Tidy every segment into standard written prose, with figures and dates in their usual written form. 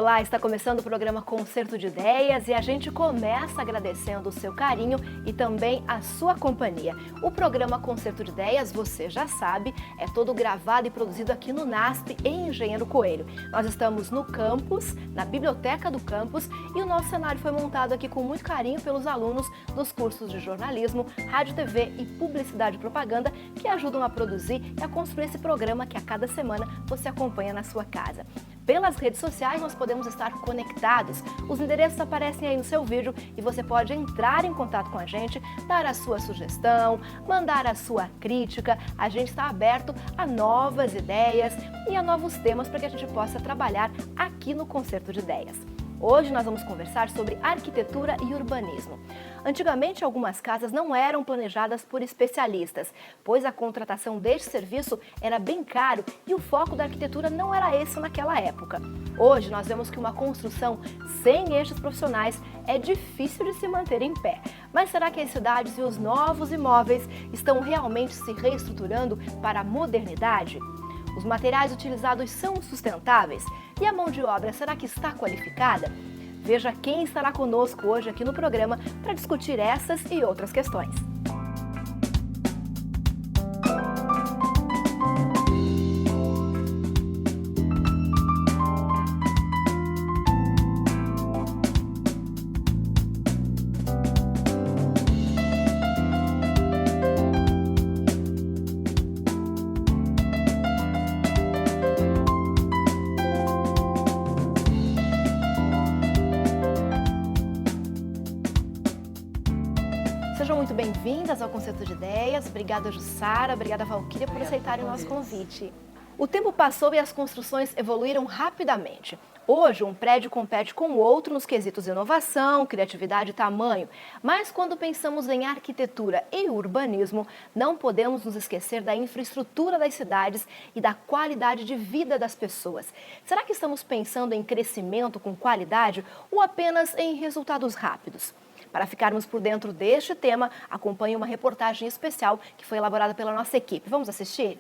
Olá, está começando o programa Concerto de Ideias e a gente começa agradecendo o seu carinho e também a sua companhia. O programa Concerto de Ideias, você já sabe, é todo gravado e produzido aqui no NASP, em Engenheiro Coelho. Nós estamos no campus, na biblioteca do campus, e o nosso cenário foi montado aqui com muito carinho pelos alunos dos cursos de jornalismo, rádio, TV e publicidade e propaganda que ajudam a produzir e a construir esse programa que a cada semana você acompanha na sua casa. Pelas redes sociais nós podemos estar conectados. Os endereços aparecem aí no seu vídeo e você pode entrar em contato com a gente, dar a sua sugestão, mandar a sua crítica. A gente está aberto a novas ideias e a novos temas para que a gente possa trabalhar aqui no Concerto de Ideias. Hoje nós vamos conversar sobre arquitetura e urbanismo. Antigamente, algumas casas não eram planejadas por especialistas, pois a contratação deste serviço era bem caro e o foco da arquitetura não era esse naquela época. Hoje, nós vemos que uma construção sem estes profissionais é difícil de se manter em pé. Mas será que as cidades e os novos imóveis estão realmente se reestruturando para a modernidade? Os materiais utilizados são sustentáveis? E a mão de obra, será que está qualificada? Veja quem estará conosco hoje aqui no programa para discutir essas e outras questões. Sejam muito bem-vindas ao Concerto de Ideias. Obrigada, Jussara. Obrigada, Valquíria, por aceitarem o nosso convite. O tempo passou e as construções evoluíram rapidamente. Hoje, um prédio compete com o outro nos quesitos inovação, criatividade e tamanho. Mas quando pensamos em arquitetura e urbanismo, não podemos nos esquecer da infraestrutura das cidades e da qualidade de vida das pessoas. Será que estamos pensando em crescimento com qualidade ou apenas em resultados rápidos? Para ficarmos por dentro deste tema, acompanhe uma reportagem especial que foi elaborada pela nossa equipe. Vamos assistir?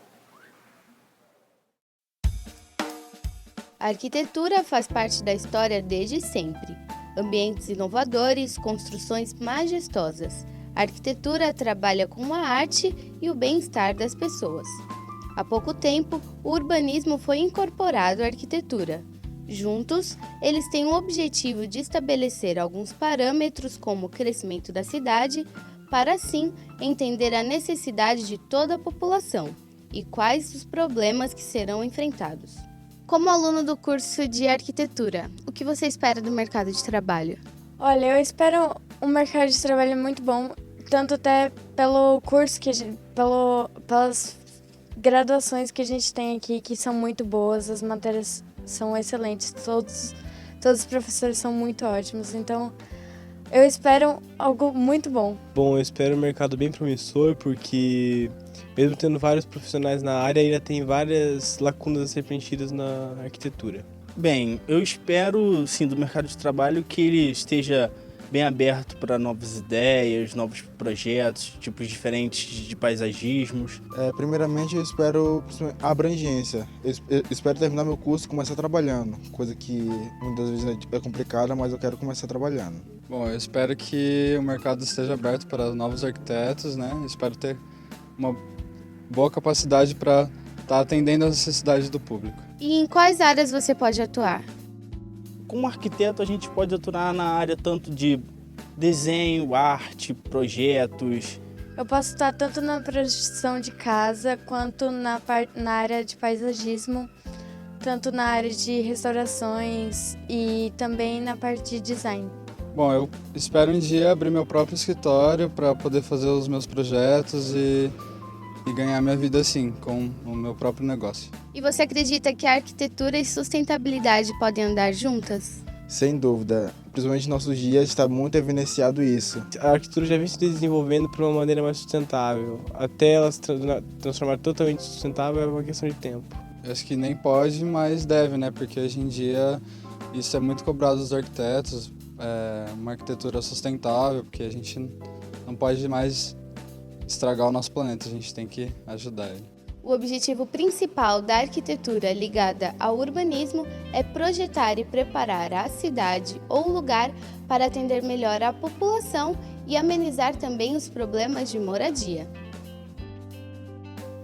A arquitetura faz parte da história desde sempre. Ambientes inovadores, construções majestosas. A arquitetura trabalha com a arte e o bem-estar das pessoas. Há pouco tempo, o urbanismo foi incorporado à arquitetura. Juntos, eles têm o objetivo de estabelecer alguns parâmetros como o crescimento da cidade, para assim entender a necessidade de toda a população e quais os problemas que serão enfrentados. Como aluno do curso de arquitetura, o que você espera do mercado de trabalho? Olha, eu espero um mercado de trabalho muito bom, tanto até pelo curso pelas graduações que a gente tem aqui, que são muito boas, as matérias são excelentes, todos os professores são muito ótimos, então eu espero algo muito bom. Bom, eu espero um mercado bem promissor, porque mesmo tendo vários profissionais na área, ainda tem várias lacunas a ser preenchidas na arquitetura. Bem, eu espero sim do mercado de trabalho que ele esteja bem aberto para novas ideias, novos projetos, tipos diferentes de paisagismos. Primeiramente, eu espero a abrangência. Eu espero terminar meu curso e começar trabalhando, coisa que muitas vezes é complicada, mas eu quero começar trabalhando. Bom, eu espero que o mercado esteja aberto para novos arquitetos, né? Eu espero ter uma boa capacidade para estar atendendo às necessidades do público. E em quais áreas você pode atuar? Como arquiteto, a gente pode atuar na área tanto de desenho, arte, projetos. Eu posso estar tanto na produção de casa, quanto na área de paisagismo, tanto na área de restaurações e também na parte de design. Bom, eu espero um dia abrir meu próprio escritório para poder fazer os meus projetos e ganhar minha vida assim, com o meu próprio negócio. E você acredita que a arquitetura e sustentabilidade podem andar juntas? Sem dúvida, principalmente nos nossos dias está muito evidenciado isso. A arquitetura já vem se desenvolvendo por uma maneira mais sustentável. Até ela se transformar totalmente sustentável é uma questão de tempo. Eu acho que nem pode, mas deve, né? Porque hoje em dia isso é muito cobrado dos arquitetos, uma arquitetura sustentável, porque a gente não pode mais estragar o nosso planeta, a gente tem que ajudar ele. O objetivo principal da arquitetura ligada ao urbanismo é projetar e preparar a cidade ou lugar para atender melhor a população e amenizar também os problemas de moradia.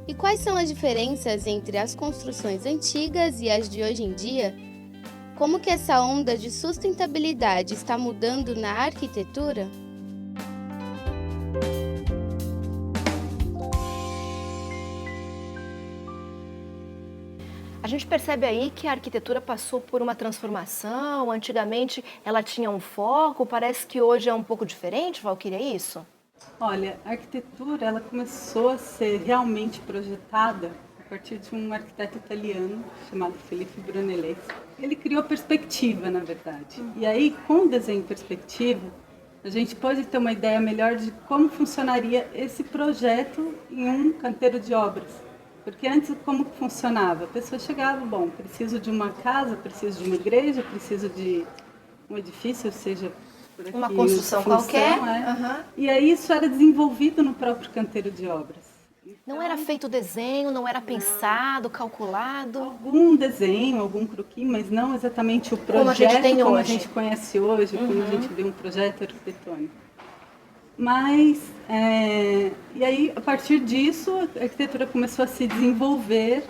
E quais são as diferenças entre as construções antigas e as de hoje em dia? Como que essa onda de sustentabilidade está mudando na arquitetura? A gente percebe aí que a arquitetura passou por uma transformação. Antigamente ela tinha um foco, parece que hoje é um pouco diferente, Valquíria, é isso? Olha, a arquitetura ela começou a ser realmente projetada a partir de um arquiteto italiano chamado Filippo Brunelleschi. Ele criou perspectiva, na verdade. E aí, com o desenho perspectiva, a gente pode ter uma ideia melhor de como funcionaria esse projeto em um canteiro de obras. Porque antes, como que funcionava? A pessoa chegava, bom, preciso de uma casa, preciso de uma igreja, preciso de um edifício, seja por aqui, Uma construção qualquer. E aí isso era desenvolvido no próprio canteiro de obras. Não era feito desenho, não era pensado, calculado. Algum desenho, algum croquis, mas não exatamente o projeto Como a gente tem como a hoje. gente conhece hoje, como a gente vê um projeto arquitetônico. Mas, e aí, a partir disso, a arquitetura começou a se desenvolver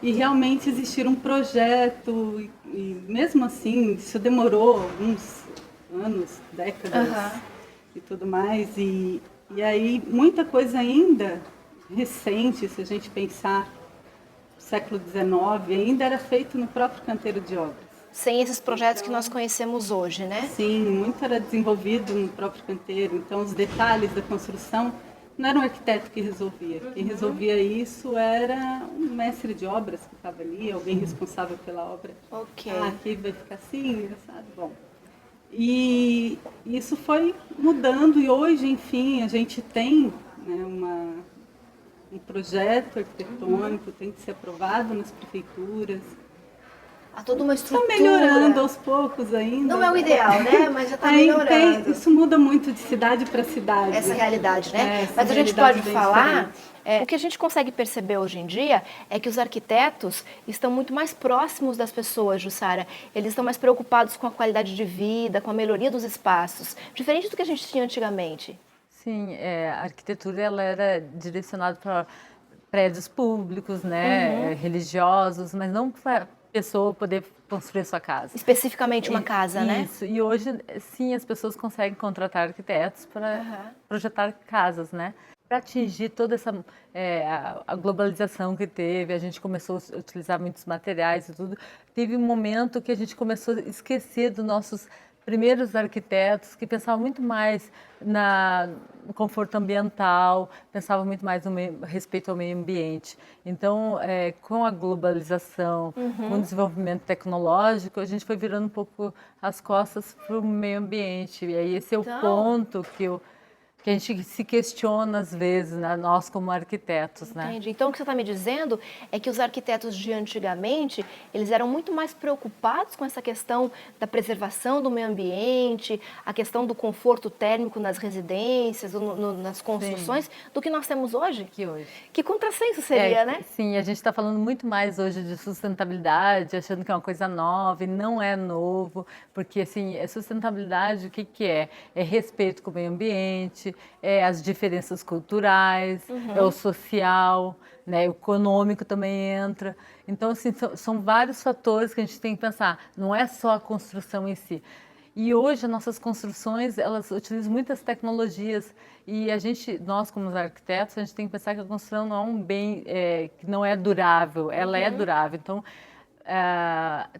e realmente existir um projeto, e mesmo assim, isso demorou alguns anos, décadas e tudo mais. E aí, muita coisa ainda recente, se a gente pensar no século XIX, ainda era feito no próprio canteiro de obras. Sem esses projetos que nós conhecemos hoje, né? Sim, muito era desenvolvido no próprio canteiro. Então, os detalhes da construção não era um arquiteto que resolvia. Quem resolvia isso era um mestre de obras que estava ali, alguém responsável pela obra. Ok. Aqui vai ficar assim, engraçado. Bom, e isso foi mudando e hoje, enfim, a gente tem, né, um projeto arquitetônico, tem que ser aprovado nas prefeituras. Há toda uma Está estrutura. melhorando aos poucos ainda. Não é o ideal, né? Mas já está Aí melhorando. isso muda muito de cidade para cidade. Essa realidade, né? Essa Mas a gente realidade pode bem falar, diferente. o que a gente consegue perceber hoje em dia é que os arquitetos estão muito mais próximos das pessoas, Jussara. Eles estão mais preocupados com a qualidade de vida, com a melhoria dos espaços, diferente do que a gente tinha antigamente. Sim, a arquitetura ela era direcionada para prédios públicos, né, religiosos, mas não para a pessoa poder construir sua casa. Especificamente uma casa, né? Isso, e hoje, sim, as pessoas conseguem contratar arquitetos para projetar casas, né? Para atingir toda essa a globalização que teve, a gente começou a utilizar muitos materiais e tudo. Teve um momento que a gente começou a esquecer dos nossos primeiros arquitetos que pensavam muito mais no conforto ambiental, pensavam muito mais no respeito ao meio ambiente. Então, com a globalização, com o desenvolvimento tecnológico, a gente foi virando um pouco as costas para o meio ambiente. E aí esse é o ponto que a gente se questiona às vezes, né? Nós como arquitetos, né? Entendi. Então, o que você está me dizendo é que os arquitetos de antigamente, eles eram muito mais preocupados com essa questão da preservação do meio ambiente, a questão do conforto térmico nas residências, nas construções, do que nós temos hoje? Que contrassenso seria, né? Sim, a gente está falando muito mais hoje de sustentabilidade, achando que é uma coisa nova, e não é novo, porque assim, sustentabilidade, o que é? É respeito com o meio ambiente, as diferenças culturais, o social, né, o econômico também entra. Então, assim, são vários fatores que a gente tem que pensar, não é só a construção em si. E hoje, as nossas construções, elas utilizam muitas tecnologias e nós como arquitetos, a gente tem que pensar que a construção não é um bem que não é durável, ela é durável. Então,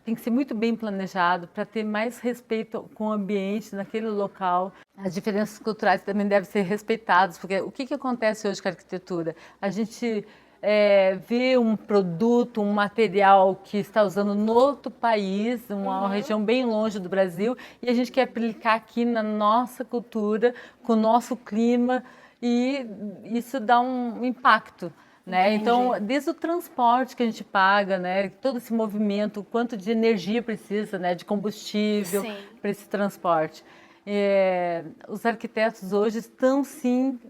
tem que ser muito bem planejado para ter mais respeito com o ambiente naquele local. As diferenças culturais também devem ser respeitadas, porque o que acontece hoje com a arquitetura? A gente vê um produto, um material que está usando no outro país, uma região bem longe do Brasil, e a gente quer aplicar aqui na nossa cultura, com o nosso clima, e isso dá um impacto. Né? Então, desde o transporte que a gente paga, né? Todo esse movimento, o quanto de energia precisa, né? De combustível para esse transporte. Os arquitetos hoje estão, sim,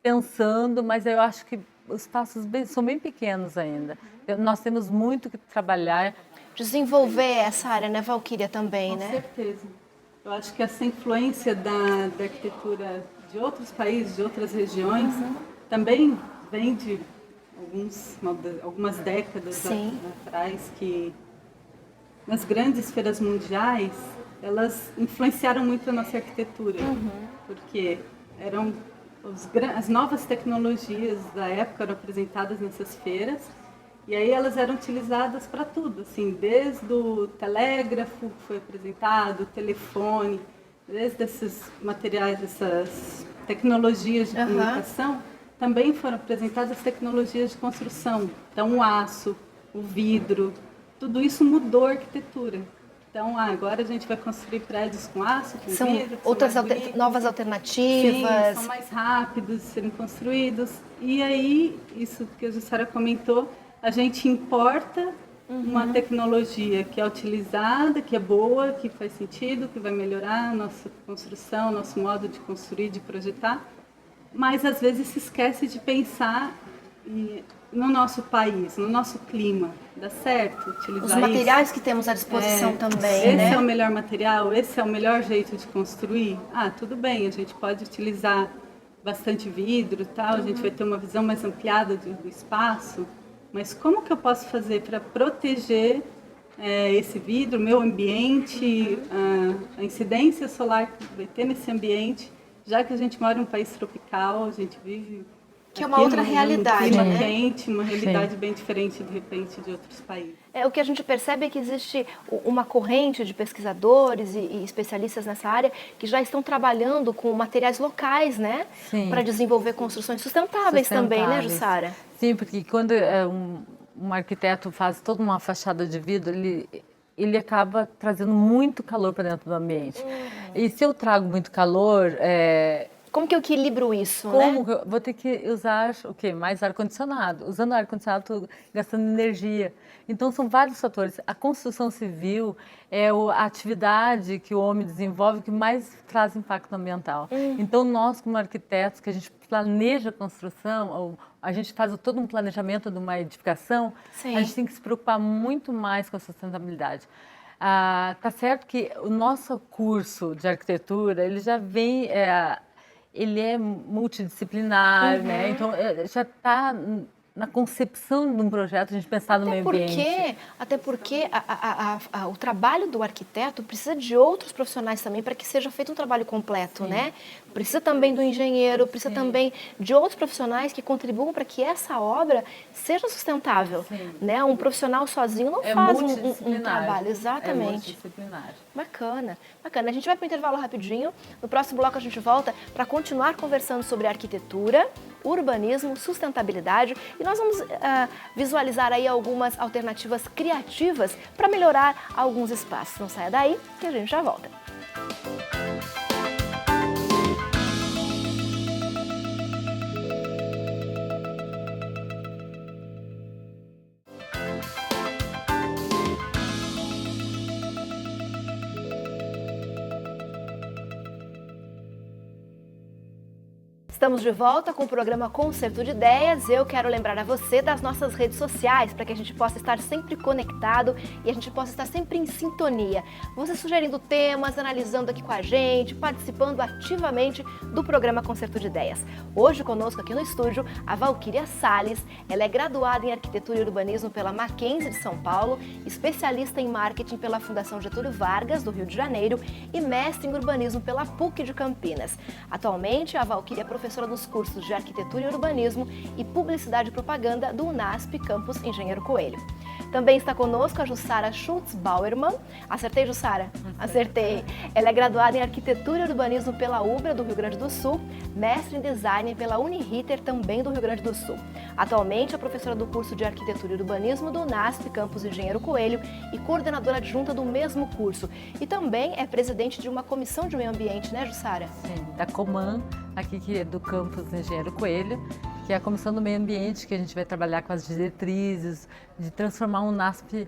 pensando, mas eu acho que os passos são bem pequenos ainda. Nós temos muito que trabalhar. Desenvolver essa área, né, Valquíria, também, Com né? certeza. Eu acho que essa influência da arquitetura de outros países, de outras regiões, também vem de algumas décadas atrás, que nas grandes feiras mundiais, elas influenciaram muito a nossa arquitetura, porque eram as novas tecnologias da época eram apresentadas nessas feiras, e aí elas eram utilizadas para tudo, assim, desde o telégrafo que foi apresentado, o telefone, desde esses materiais, essas tecnologias de comunicação, também foram apresentadas tecnologias de construção. Então, o aço, o vidro, tudo isso mudou a arquitetura. Então, agora a gente vai construir prédios com aço, com vidro. São outras novas alternativas. Sim, são mais rápidos de serem construídos. E aí, isso que a Jussara comentou, a gente importa uma tecnologia que é utilizada, que é boa, que faz sentido, que vai melhorar a nossa construção, nosso modo de construir, de projetar, mas às vezes se esquece de pensar no nosso país, no nosso clima. Dá certo utilizar os materiais que temos à disposição também, esse né? é o melhor material, esse é o melhor jeito de construir. Tudo bem, a gente pode utilizar bastante vidro, tal, a gente vai ter uma visão mais ampliada do espaço, mas como que eu posso fazer para proteger esse vidro, o meu ambiente, a incidência solar que vai ter nesse ambiente, já que a gente mora em um país tropical, a gente vive... Que é uma outra realidade, um clima né? quente, uma realidade bem diferente, de repente, de outros países. O que a gente percebe é que existe uma corrente de pesquisadores e especialistas nessa área que já estão trabalhando com materiais locais, né? Para desenvolver construções sustentáveis também, né, Jussara? Sim, porque quando um arquiteto faz toda uma fachada de vidro, ele acaba trazendo muito calor para dentro do ambiente. E se eu trago muito calor... Como que eu equilibro isso, Como né? Eu vou ter que usar o quê? Mais ar-condicionado. Usando ar-condicionado, estou gastando energia. Então, são vários fatores. A construção civil é a atividade que o homem desenvolve que mais traz impacto ambiental. Então, nós, como arquitetos, que a gente planeja a construção, a gente faz todo um planejamento de uma edificação, a gente tem que se preocupar muito mais com a sustentabilidade. Tá certo que o nosso curso de arquitetura, ele já vem... ele é multidisciplinar, né? Então já está na concepção de um projeto, a gente pensar no meio ambiente. Até porque o trabalho do arquiteto precisa de outros profissionais também para que seja feito um trabalho completo, né? Precisa também do engenheiro, precisa também de outros profissionais que contribuam para que essa obra seja sustentável, né? Um profissional sozinho não faz um trabalho, exatamente. É multidisciplinar. Bacana, bacana. A gente vai para o intervalo rapidinho. No próximo bloco a gente volta para continuar conversando sobre arquitetura, urbanismo, sustentabilidade e nós vamos visualizar aí algumas alternativas criativas para melhorar alguns espaços. Não saia daí que a gente já volta. Estamos de volta com o programa Concerto de Ideias. Eu quero lembrar a você das nossas redes sociais para que a gente possa estar sempre conectado e a gente possa estar sempre em sintonia. Você sugerindo temas, analisando aqui com a gente, participando ativamente do programa Concerto de Ideias. Hoje conosco aqui no estúdio a Valquíria Salles. Ela é graduada em Arquitetura e Urbanismo pela Mackenzie de São Paulo, especialista em Marketing pela Fundação Getúlio Vargas do Rio de Janeiro e mestre em Urbanismo pela PUC de Campinas. Atualmente a Valquíria é professora dos cursos de Arquitetura e Urbanismo e Publicidade e Propaganda do UNASP Campus Engenheiro Coelho. Também está conosco a Jussara Schultz-Bauermann. Acertei, Jussara? Acertei. Ela é graduada em Arquitetura e Urbanismo pela UBRA do Rio Grande do Sul, mestre em Design pela Uniriter, também do Rio Grande do Sul. Atualmente é professora do curso de Arquitetura e Urbanismo do UNASP Campus Engenheiro Coelho e coordenadora adjunta do mesmo curso. E também é presidente de uma comissão de meio ambiente, né, Jussara? Sim, da Coman, aqui que é do Campus Engenheiro Coelho, que é a Comissão do Meio Ambiente, que a gente vai trabalhar com as diretrizes de transformar o UNASP,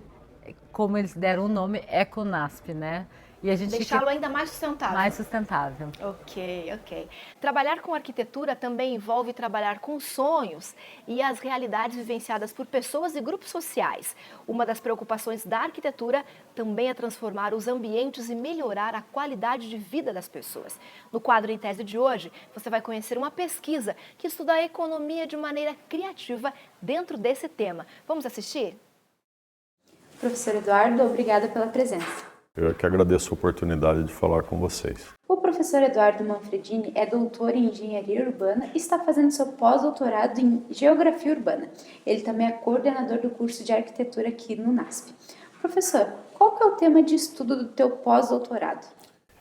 como eles deram o nome, EcoNASP, né? E a gente Deixá-lo ainda mais sustentável. mais sustentável. Ok. Trabalhar com arquitetura também envolve trabalhar com sonhos e as realidades vivenciadas por pessoas e grupos sociais. Uma das preocupações da arquitetura também é transformar os ambientes e melhorar a qualidade de vida das pessoas. No quadro Em Tese de hoje, você vai conhecer uma pesquisa que estuda a economia de maneira criativa dentro desse tema. Vamos assistir? Professor Eduardo, obrigada pela presença. Eu é que agradeço a oportunidade de falar com vocês. O professor Eduardo Manfredini é doutor em Engenharia Urbana e está fazendo seu pós-doutorado em Geografia Urbana. Ele também é coordenador do curso de Arquitetura aqui no NASP. Professor, qual que é o tema de estudo do teu pós-doutorado?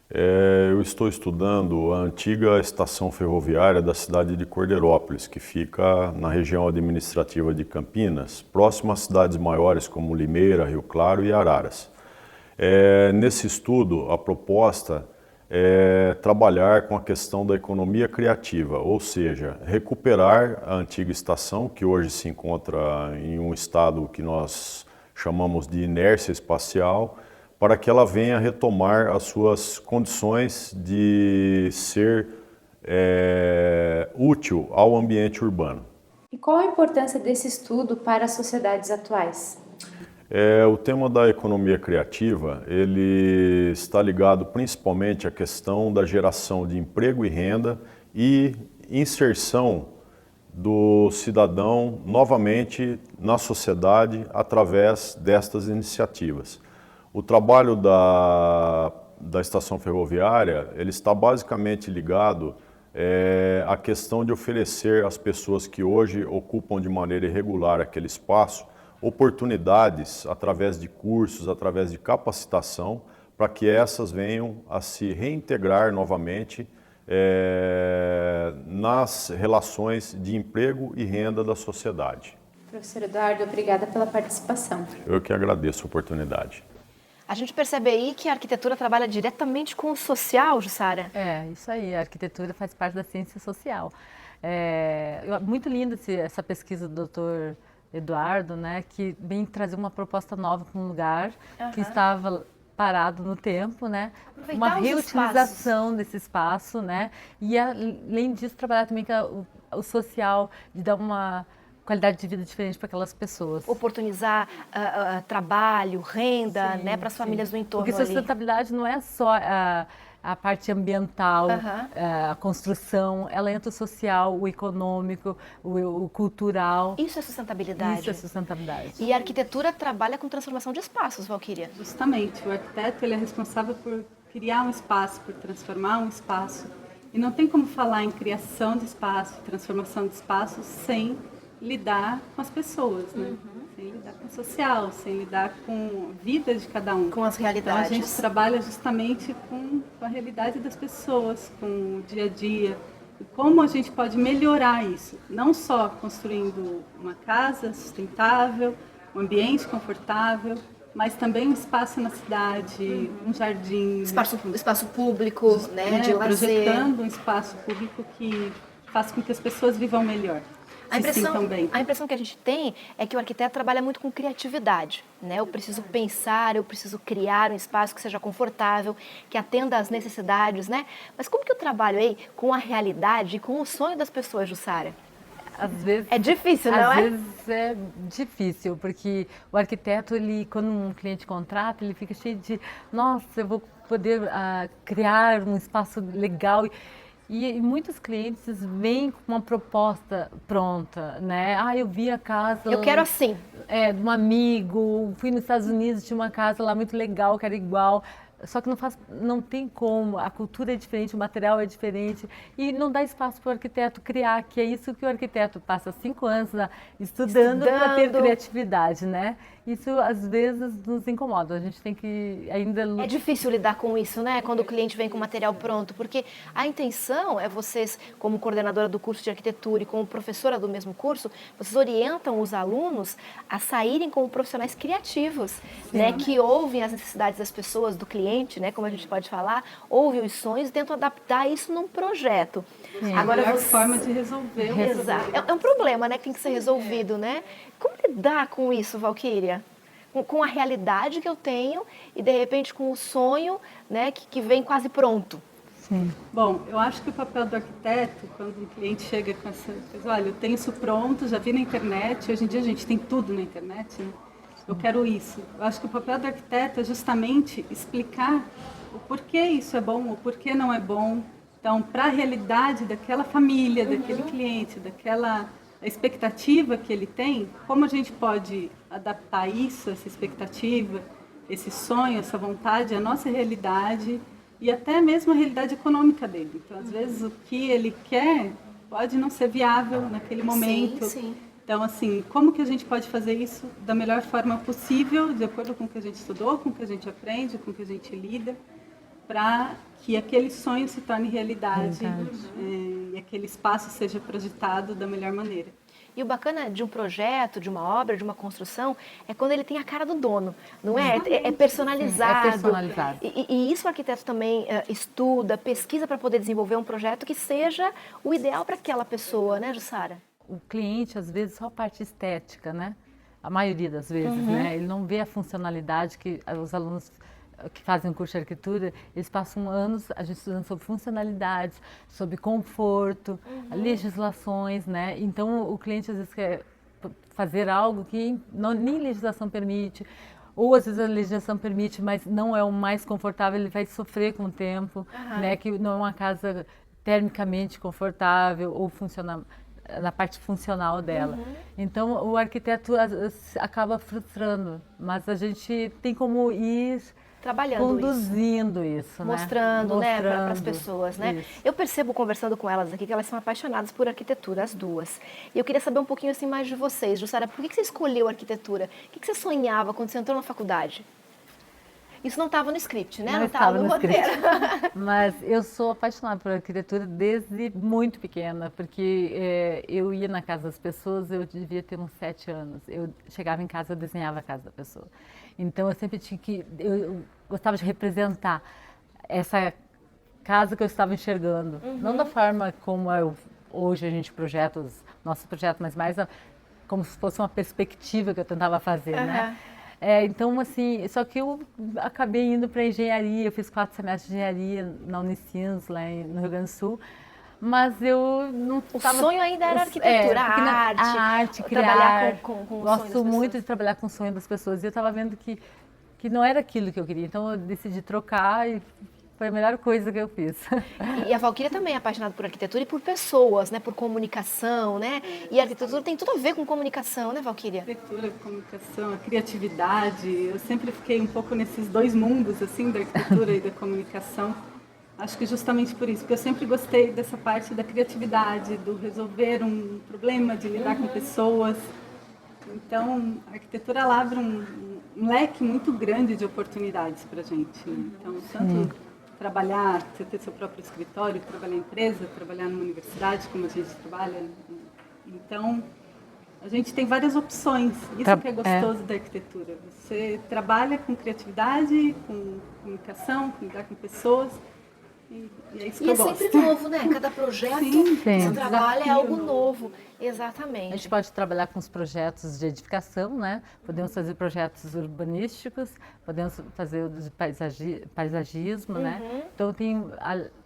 Eu estou estudando a antiga estação ferroviária da cidade de Cordeirópolis, que fica na região administrativa de Campinas, próximo às cidades maiores como Limeira, Rio Claro e Araras. Nesse estudo, a proposta é trabalhar com a questão da economia criativa, ou seja, recuperar a antiga estação, que hoje se encontra em um estado que nós chamamos de inércia espacial, para que ela venha retomar as suas condições de ser útil ao ambiente urbano. E qual a importância desse estudo para as sociedades atuais? O tema da economia criativa, ele está ligado principalmente à questão da geração de emprego e renda e inserção do cidadão novamente na sociedade através destas iniciativas. O trabalho da estação ferroviária, ele está basicamente ligado à questão de oferecer às pessoas que hoje ocupam de maneira irregular aquele espaço oportunidades através de cursos, através de capacitação, para que essas venham a se reintegrar novamente nas relações de emprego e renda da sociedade. Professor Eduardo, obrigada pela participação. Eu que agradeço a oportunidade. A gente percebe aí que a arquitetura trabalha diretamente com o social, Jussara. Isso aí, a arquitetura faz parte da ciência social. Muito linda essa pesquisa do doutor Eduardo, né, que vem trazer uma proposta nova para um lugar que estava parado no tempo, né, uma reutilização desse espaço, né, e além disso trabalhar também com o social, de dar uma qualidade de vida diferente para aquelas pessoas. Oportunizar trabalho, renda, né, para as famílias do entorno. Porque sustentabilidade não é só a parte ambiental, a construção, ela entra o social, o econômico, o cultural. Isso é sustentabilidade. Isso é sustentabilidade. E a arquitetura trabalha com transformação de espaços, Valquíria. Justamente, o arquiteto ele é responsável por criar um espaço, por transformar um espaço. E não tem como falar em criação de espaço, transformação de espaço, sem lidar com as pessoas, né? Sem lidar com o social, sem lidar com a vida de cada um. Com as realidades. Então a gente trabalha justamente com a realidade das pessoas, com o dia a dia. E como a gente pode melhorar isso, não só construindo uma casa sustentável, um ambiente confortável, mas também um espaço na cidade, um jardim. Espaço público, né, de lazer. Projetando um espaço público que faça com que as pessoas vivam melhor. A impressão que a gente tem é que o arquiteto trabalha muito com criatividade, né? Eu preciso pensar, eu preciso criar um espaço que seja confortável, que atenda às necessidades, né? Mas como que eu trabalho aí com a realidade e com o sonho das pessoas, Jussara? Às vezes, é difícil, não é? Às vezes é difícil, porque o arquiteto, quando um cliente contrata, ele fica cheio de, nossa, eu vou poder criar um espaço legal. E muitos clientes vêm com uma proposta pronta, né? Eu vi a casa... Eu quero assim. De um amigo, fui nos Estados Unidos, tinha uma casa lá muito legal, que era igual. Só que não tem como, a cultura é diferente, o material é diferente e não dá espaço para o arquiteto criar, que é isso que o arquiteto passa 5 anos estudando para ter criatividade, né? Isso às vezes nos incomoda, a gente tem que ainda... É difícil lidar com isso, né? Quando o cliente vem com material pronto, porque a intenção é vocês, como coordenadora do curso de arquitetura e como professora do mesmo curso, vocês orientam os alunos a saírem como profissionais criativos, né? Que ouvem as necessidades das pessoas, do cliente, né? Como a gente pode falar, ouvem os sonhos e tentam adaptar isso num projeto. Agora, a melhor forma de resolver. Exato. É um problema, né? Que tem que ser resolvido, né? Como lidar com isso, Valquíria? com a realidade que eu tenho e, de repente, com o sonho, né, que vem quase pronto. Sim. Bom, eu acho que o papel do arquiteto, quando um cliente chega com essa coisa, olha, eu tenho isso pronto, já vi na internet, hoje em dia a gente tem tudo na internet, né? Eu quero isso. Eu acho que o papel do arquiteto é justamente explicar o porquê isso é bom, o porquê não é bom. Então, para a realidade daquela família, daquele cliente, daquela expectativa que ele tem, como a gente pode adaptar isso, essa expectativa, esse sonho, essa vontade, à nossa realidade e até mesmo a realidade econômica dele. Então, às vezes, o que ele quer pode não ser viável naquele momento. Sim. Então, assim, como que a gente pode fazer isso da melhor forma possível, de acordo com o que a gente estudou, com o que a gente aprende, com o que a gente lida, para que aquele sonho se torne realidade e aquele espaço seja projetado da melhor maneira. E o bacana de um projeto, de uma obra, de uma construção, é quando ele tem a cara do dono, não é? É personalizado. É personalizado. E isso o arquiteto também estuda, pesquisa para poder desenvolver um projeto que seja o ideal para aquela pessoa, né, Jussara? O cliente, às vezes, só a parte estética, né? A maioria das vezes, né? Ele não vê a funcionalidade que os alunos que fazem o curso de arquitetura, eles passam anos a gente estudando sobre funcionalidades, sobre conforto, legislações, né? Então, o cliente às vezes quer fazer algo que nem legislação permite, ou às vezes a legislação permite, mas não é o mais confortável, ele vai sofrer com o tempo, né? Que não é uma casa termicamente confortável ou funcional, na parte funcional dela. Então, o arquiteto acaba frustrando, mas a gente tem como ir trabalhando conduzindo isso, mostrando, né? Mostrando, né, para as pessoas, né? Isso. Eu percebo conversando com elas aqui que elas são apaixonadas por arquitetura, as duas. E eu queria saber um pouquinho assim mais de vocês, Jussara, por que você escolheu arquitetura? O que você sonhava quando você entrou na faculdade? Isso não estava no script, né? Não estava no roteiro. Mas eu sou apaixonada por arquitetura desde muito pequena, porque eu ia na casa das pessoas, eu devia ter uns 7 anos. Eu chegava em casa, eu desenhava a casa da pessoa. Então eu sempre tinha que... Eu gostava de representar essa casa que eu estava enxergando. Não da forma como hoje a gente projeta os nossos projetos, mas mais como se fosse uma perspectiva que eu tentava fazer, né? Então, assim, só que eu acabei indo para engenharia, eu fiz 4 semestres de engenharia na Unicinos, lá no Rio Grande do Sul, mas eu não estava... O sonho ainda era arquitetura, a arte, criar. Trabalhar com Gosto muito de trabalhar com o sonho das pessoas, e eu estava vendo que não era aquilo que eu queria, então eu decidi trocar e foi a melhor coisa que eu fiz. E a Valquíria também é apaixonada por arquitetura e por pessoas, né? Por comunicação, né? E a arquitetura tem tudo a ver com comunicação, né, Valquíria? Arquitetura, comunicação, a criatividade. Eu sempre fiquei um pouco nesses dois mundos, assim, da arquitetura e da comunicação. Acho que justamente por isso, porque eu sempre gostei dessa parte da criatividade, do resolver um problema, de lidar com pessoas. Então, a arquitetura ela abre um leque muito grande de oportunidades para a gente. Então, tanto trabalhar, você ter seu próprio escritório, trabalhar em empresa, trabalhar numa universidade, como a gente trabalha. Então, a gente tem várias opções. Isso que é gostoso da arquitetura. Você trabalha com criatividade, com comunicação, com lidar com pessoas. E é isso que eu gosto. Sempre novo, né? Cada projeto que você trabalha é algo novo. Exatamente. A gente pode trabalhar com os projetos de edificação, né? Podemos fazer projetos urbanísticos, podemos fazer de paisagismo, né? Então tem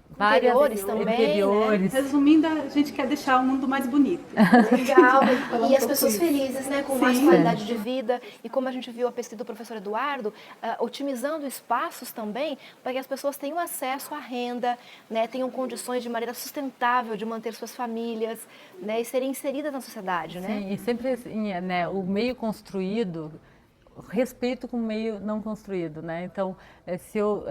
várias interiores também, interiores. Né? Resumindo, a gente quer deixar o mundo mais bonito. Legal. E as pessoas felizes, né? Com mais qualidade de vida. E como a gente viu a pesquisa do professor Eduardo, otimizando espaços também para que as pessoas tenham acesso à renda, né? Tenham condições de maneira sustentável de manter suas famílias, né? E serem inseridas na sociedade, né? Sim, e sempre assim, né? O meio construído, respeito com o meio não construído, né? Então, se eu...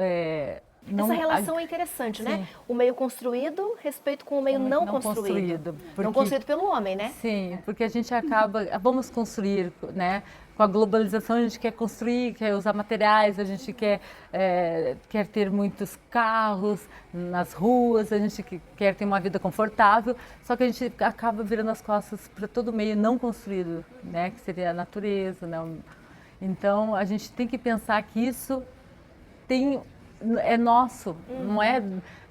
Essa relação é interessante, né? O meio construído, respeito com o meio não construído. Não construído pelo homem, né? Sim, porque a gente acaba... Vamos construir, né? Com a globalização a gente quer construir, quer usar materiais, a gente quer ter muitos carros nas ruas, a gente quer ter uma vida confortável, só que a gente acaba virando as costas para todo o meio não construído, né? Que seria a natureza, né? Então, a gente tem que pensar que isso é nosso, não é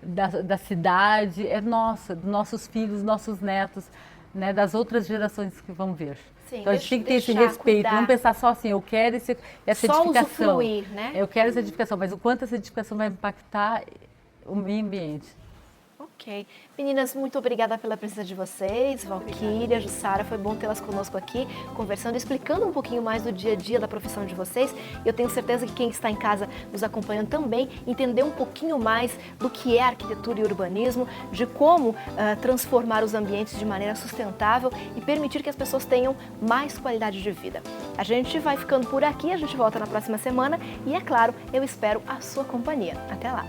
da cidade, é nosso, dos nossos filhos, nossos netos. né, das outras gerações que vão vir. Sim, Então a gente tem que ter esse respeito, cuidar. não pensar só assim, eu quero essa Só edificação. usufruir, né? Eu quero essa edificação, mas o quanto essa edificação vai impactar o meio ambiente. Ok. Meninas, muito obrigada pela presença de vocês. Valquíria, Jussara, foi bom tê-las conosco aqui, conversando, explicando um pouquinho mais do dia a dia da profissão de vocês. E eu tenho certeza que quem está em casa nos acompanhando também entendeu um pouquinho mais do que é arquitetura e urbanismo, de como transformar os ambientes de maneira sustentável e permitir que as pessoas tenham mais qualidade de vida. A gente vai ficando por aqui, a gente volta na próxima semana e, é claro, eu espero a sua companhia. Até lá!